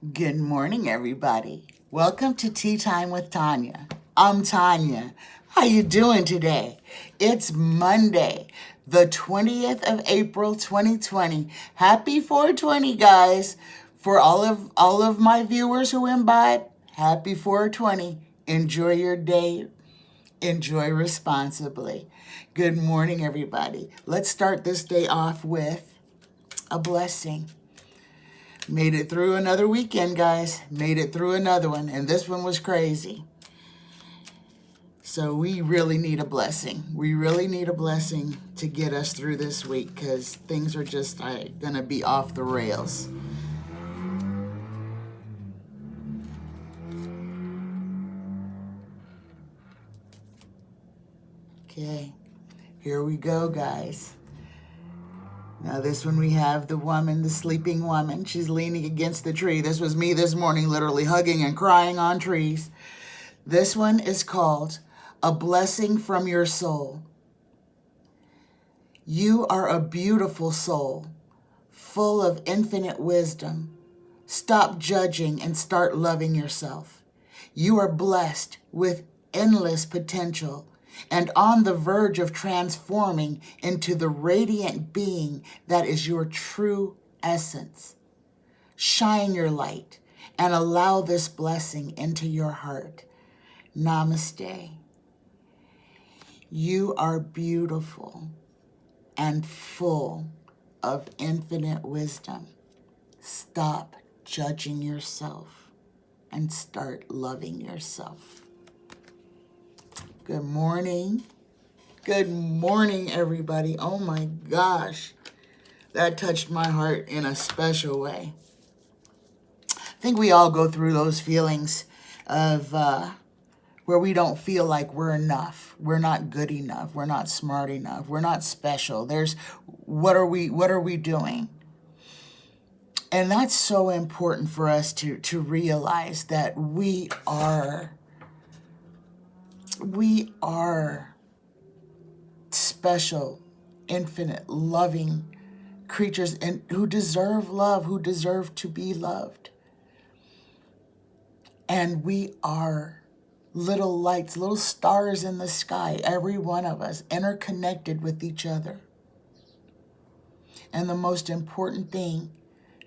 Good morning, everybody. Welcome to Tea Time with Tanya. I'm Tanya. How you doing today? It's Monday, the 20th of April, 2020. Happy 420, guys. For all of my viewers who imbibe, happy 420. Enjoy your day. Enjoy responsibly. Good morning, everybody. Let's start this day off with a blessing. Made it through another weekend, guys. Made it through another one, and this one was crazy. So we really need a blessing. We really need a blessing to get us through this week because things are just going to be off the rails. Okay, here we go, guys. Now this one we have the woman, the sleeping woman. She's leaning against the tree. This was me this morning, literally hugging and crying on trees. This one is called A Blessing from Your Soul. You are a beautiful soul, full of infinite wisdom. Stop judging and start loving yourself. You are blessed with endless potential and on the verge of transforming into the radiant being that is your true essence. Shine your light and allow this blessing into your heart. Namaste. You are beautiful and full of infinite wisdom. Stop judging yourself and start loving yourself. Good morning. Good morning, everybody. Oh my gosh, that touched my heart in a special way. I think we all go through those feelings of where we don't feel like we're enough. We're not good enough. We're not smart enough. We're not special. What are we doing? And that's so important for us to realize that we are special, infinite, loving creatures and who deserve love, who deserve to be loved. And we are little lights, little stars in the sky, every one of us, interconnected with each other. And the most important thing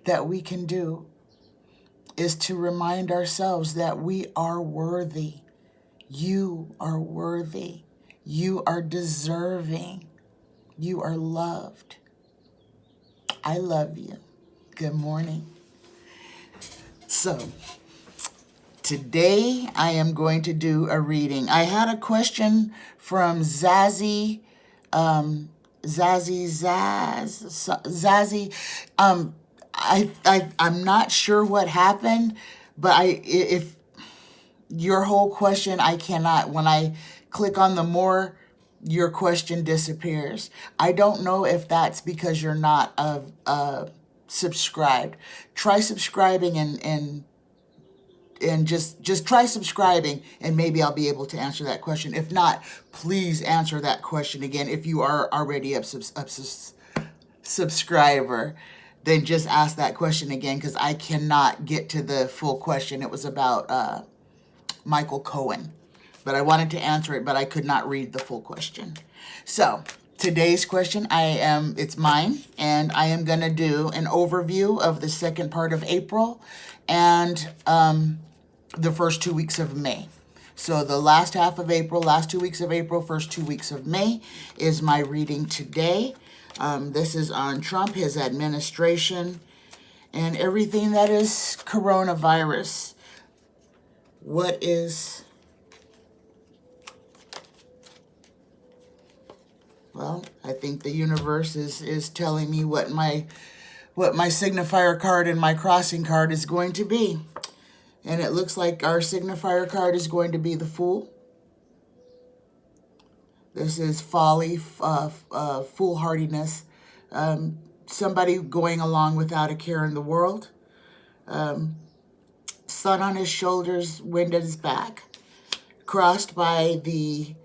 that we can do is to remind ourselves that we are worthy. You are worthy. You are deserving. You are loved. I love you. Good morning. So, today I am going to do a reading. I had a question from Zazie. I'm not sure what happened, but if your whole question, I cannot. When I click on the more, your question disappears. I don't know if that's because you're not subscribed. Try subscribing and just try subscribing, and maybe I'll be able to answer that question. If not, please answer that question again. If you are already a subscriber, then just ask that question again because I cannot get to the full question. It was about Michael Cohen, but I wanted to answer it, but I could not read the full question. So today's question, it's mine, and I am going to do an overview of the second part of April and the first 2 weeks of May. So the last half of April, last 2 weeks of April, first 2 weeks of May is my reading today. This is on Trump, his administration, and everything that is coronavirus. Well, I think the universe is telling me what my signifier card and my crossing card is going to be. And it looks like our signifier card is going to be the Fool. This is folly, foolhardiness, somebody going along without a care in the world. Sun on his shoulders, wind at his back. Crossed by the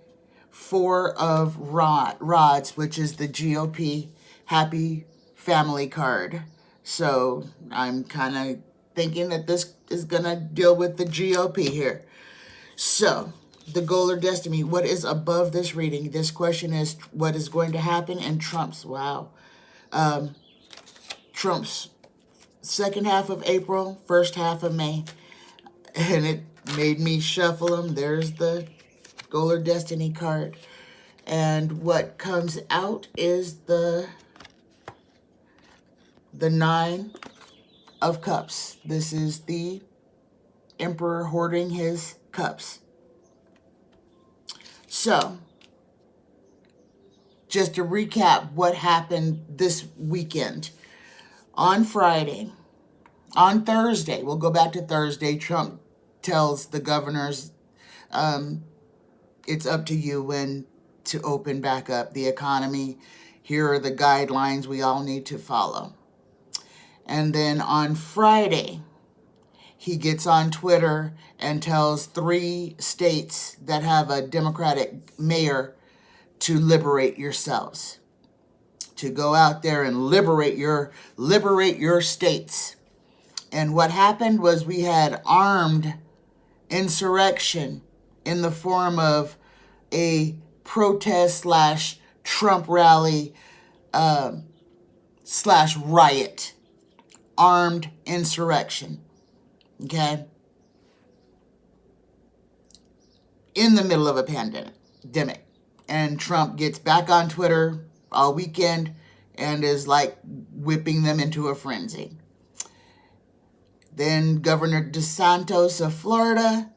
Four of Rods, which is the GOP Happy Family card. So I'm kind of thinking that this is going to deal with the GOP here. So, the goal or destiny, what is above this reading? This question is what is going to happen in Trump's, Trump's second half of April, first half of May. And it made me shuffle them. There's the goal or destiny card. And what comes out is the Nine of Cups. This is the Emperor hoarding his cups. So, just to recap what happened this weekend. On Thursday, we'll go back to Thursday, Trump tells the governors, it's up to you when to open back up the economy. Here are the guidelines we all need to follow. And then on Friday, he gets on Twitter and tells 3 states that have a Democratic mayor to liberate yourselves. To go out there and liberate your states. And what happened was we had armed insurrection in the form of a protest / Trump rally / riot. Armed insurrection. Okay? In the middle of a pandemic. And Trump gets back on Twitter all weekend and is like whipping them into a frenzy. Then Governor DeSantis of Florida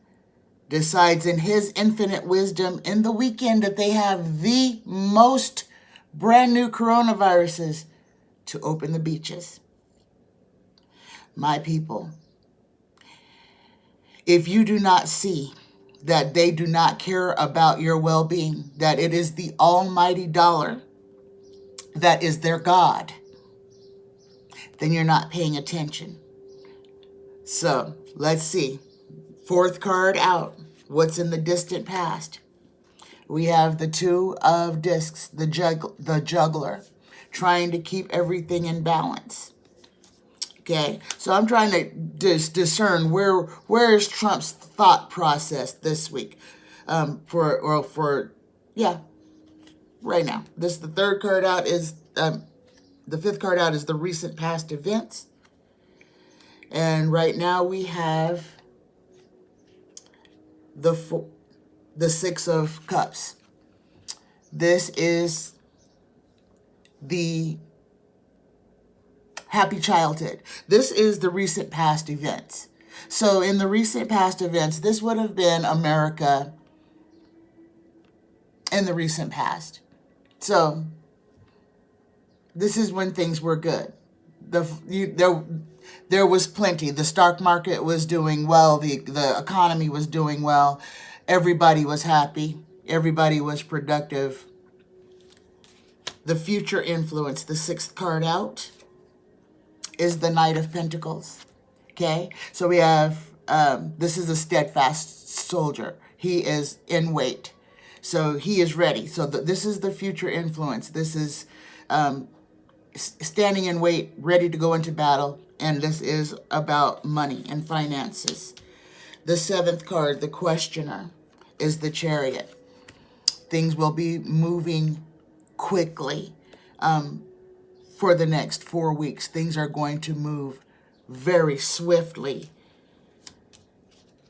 decides in his infinite wisdom in the weekend that they have the most brand new coronaviruses to open the beaches. My people, if you do not see that they do not care about your well-being, that it is the almighty dollar that is their God, then you're not paying attention. So, let's see. 4th card out. What's in the distant past? We have the 2 of discs, the juggler, trying to keep everything in balance. Okay, so I'm trying to discern where is Trump's thought process this week, right now. The 3rd card out is the 5th card out is the recent past events, and right now we have the 6 of Cups. This is the happy childhood. This is the recent past events. So in the recent past events, this would have been America in the recent past. So this is when things were good. There was plenty. The stock market was doing well. The economy was doing well. Everybody was happy. Everybody was productive. The future influence, the 6th card out, is the Knight of Pentacles. Okay? So we have, this is a steadfast soldier. He is in wait. So he is ready. So this is the future influence. This is standing in wait, ready to go into battle. And this is about money and finances. The 7th card, the questioner, is the Chariot. Things will be moving quickly. For the next 4 weeks, things are going to move very swiftly.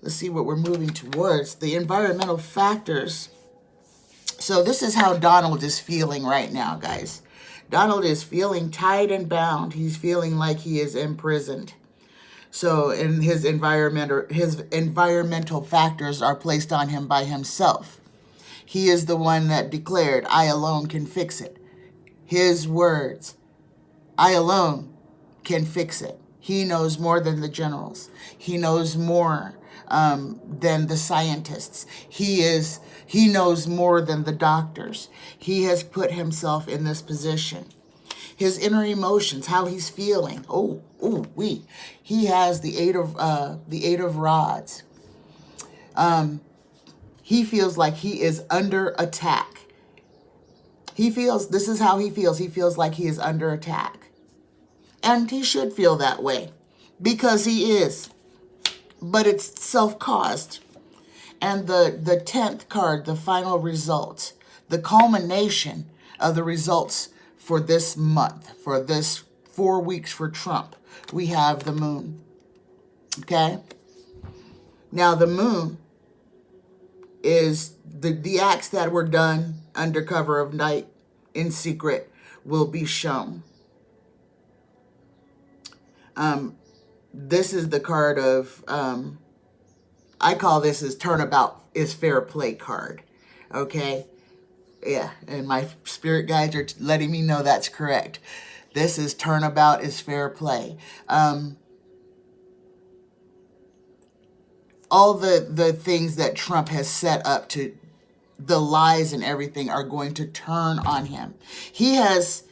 Let's see what we're moving towards. The environmental factors. So this is how Donald is feeling right now, guys. Donald is feeling tied and bound. He's feeling like he is imprisoned. So in his environmental factors are placed on him by himself. He is the one that declared, I alone can fix it. His words. I alone can fix it. He knows more than the generals. He knows more than the scientists. He knows more than the doctors. He has put himself in this position. His inner emotions, how he's feeling. He has the 8 of rods. He feels like he is under attack. This is how he feels. He feels like he is under attack. And he should feel that way because he is. But it's self-caused. And the 10th card, the final result, the culmination of the results for this month, for this 4 weeks for Trump, we have the moon. Okay? Now the moon is the acts that were done under cover of night in secret will be shown. This is the card of, I call this as turnabout is fair play card. Okay? Yeah, and my spirit guides are letting me know that's correct. This is turnabout is fair play. All the things that Trump has set up to, the lies and everything are going to turn on him. He has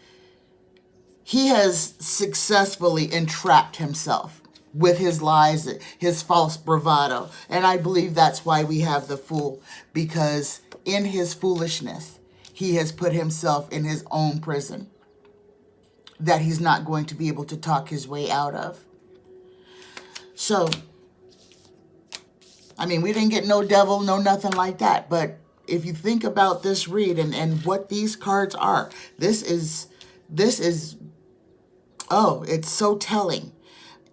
successfully entrapped himself with his lies, his false bravado. And I believe that's why we have the fool, because in his foolishness, he has put himself in his own prison that he's not going to be able to talk his way out of. So, I mean, we didn't get no devil, no nothing like that. But if you think about this read and what these cards are, this is, oh, it's so telling.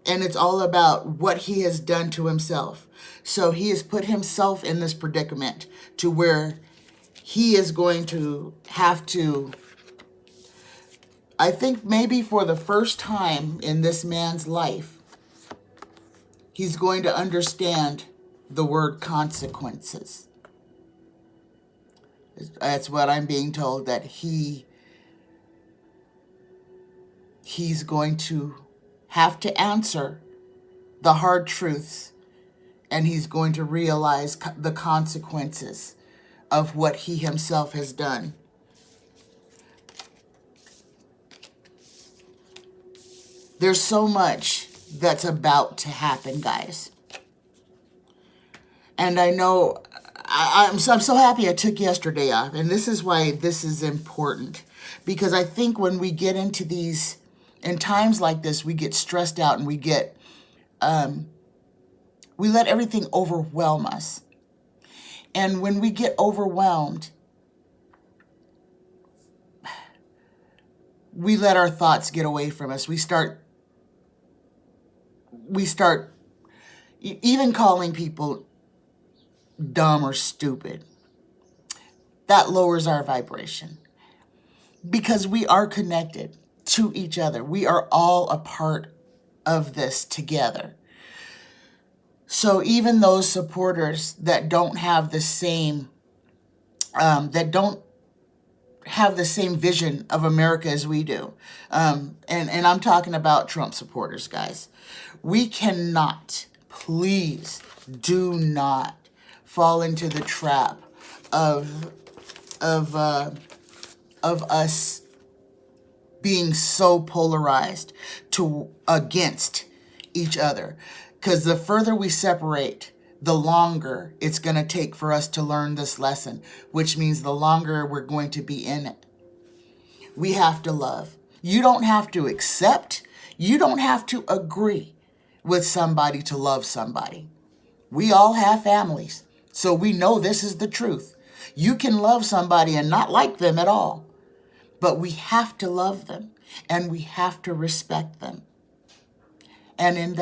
And it's all about what he has done to himself. So he has put himself in this predicament to where he is going to have to, I think maybe for the first time in this man's life, he's going to understand the word consequences. That's what I'm being told, that he's going to have to answer the hard truths, and he's going to realize the consequences of what he himself has done. There's so much that's about to happen, guys. And I know I'm so happy I took yesterday off. And this is why this is important. Because I think when we get into these, in times like this, we get stressed out and we get, we let everything overwhelm us. And when we get overwhelmed, we let our thoughts get away from us. We start even calling people dumb or stupid. That lowers our vibration. Because we are connected to each other. We are all a part of this together. So even those supporters that don't have the same, vision of America as we do, and I'm talking about Trump supporters, guys. We cannot, please do not fall into the trap of us being so polarized against each other. Because the further we separate, the longer it's going to take for us to learn this lesson, which means the longer we're going to be in it. We have to love. You don't have to accept. You don't have to agree with somebody to love somebody. We all have families, so we know this is the truth. You can love somebody and not like them at all, but we have to love them and we have to respect them. And in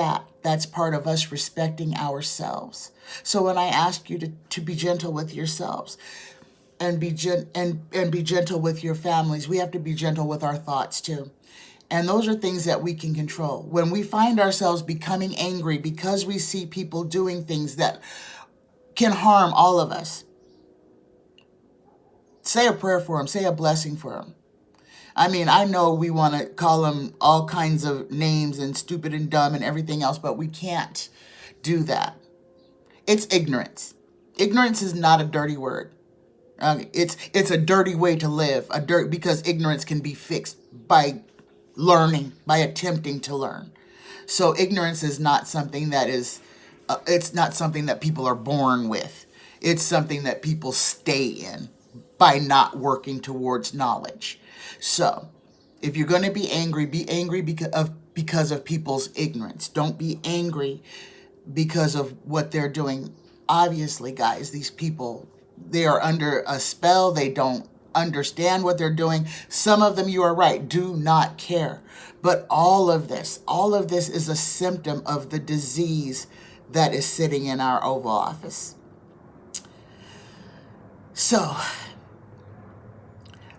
that's part of us respecting ourselves. So when I ask you to be gentle with yourselves and be gentle with your families, we have to be gentle with our thoughts too. And those are things that we can control. When we find ourselves becoming angry because we see people doing things that can harm all of us, say a prayer for them, say a blessing for them. I mean, I know we want to call them all kinds of names and stupid and dumb and everything else, but we can't do that. It's ignorance. Ignorance is not a dirty word. It's a dirty way to live, because ignorance can be fixed by learning, by attempting to learn. So ignorance is not something that is, it's not something that people are born with. It's something that people stay in by not working towards knowledge. So if you're going to be angry because of because of people's ignorance. Don't be angry because of what they're doing. Obviously, guys, these people, they are under a spell. They don't understand what they're doing. Some of them, you are right, do not care. But all of this is a symptom of the disease that is sitting in our Oval Office. So,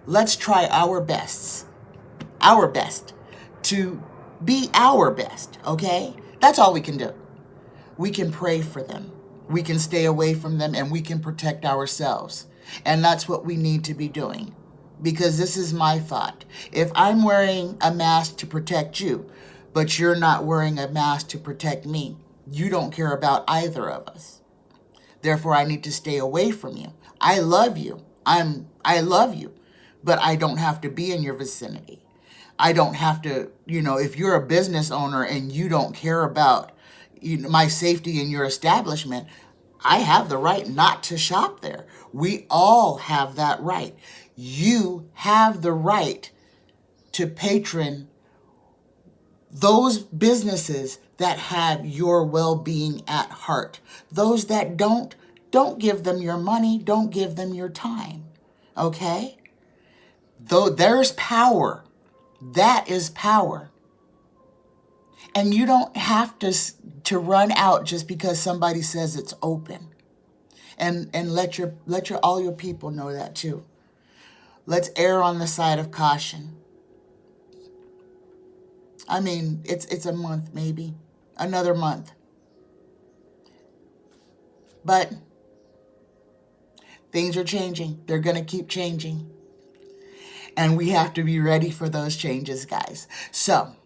let's try our best to be our best, okay? That's all we can do. We can pray for them. We can stay away from them, and we can protect ourselves. And that's what we need to be doing. Because this is my thought. If I'm wearing a mask to protect you, but you're not wearing a mask to protect me, you don't care about either of us. Therefore, I need to stay away from you. I love you. I love you, but I don't have to be in your vicinity. I don't have to, if you're a business owner and you don't care about my safety in your establishment, I have the right not to shop there. We all have that right. You have the right to patron those businesses that have your well-being at heart. Those that don't give them your money, don't give them your time. Okay? Though there's power. That is power. And you don't have to run out just because somebody says it's open. And let all your people know that too. Let's err on the side of caution. I mean, it's a month maybe, another month. But things are changing. They're going to keep changing. And we have to be ready for those changes, guys. So,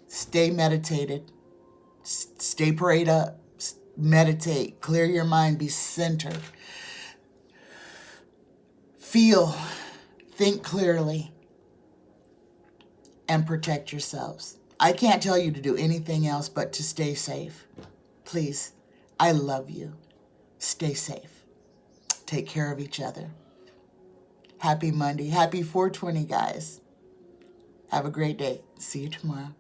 stay meditated. Stay prayed up. Meditate. Clear your mind. Be centered. Feel. Think clearly. And protect yourselves. I can't tell you to do anything else but to stay safe. Please. I love you. Stay safe. Take care of each other. Happy Monday. Happy 420, guys. Have a great day. See you tomorrow.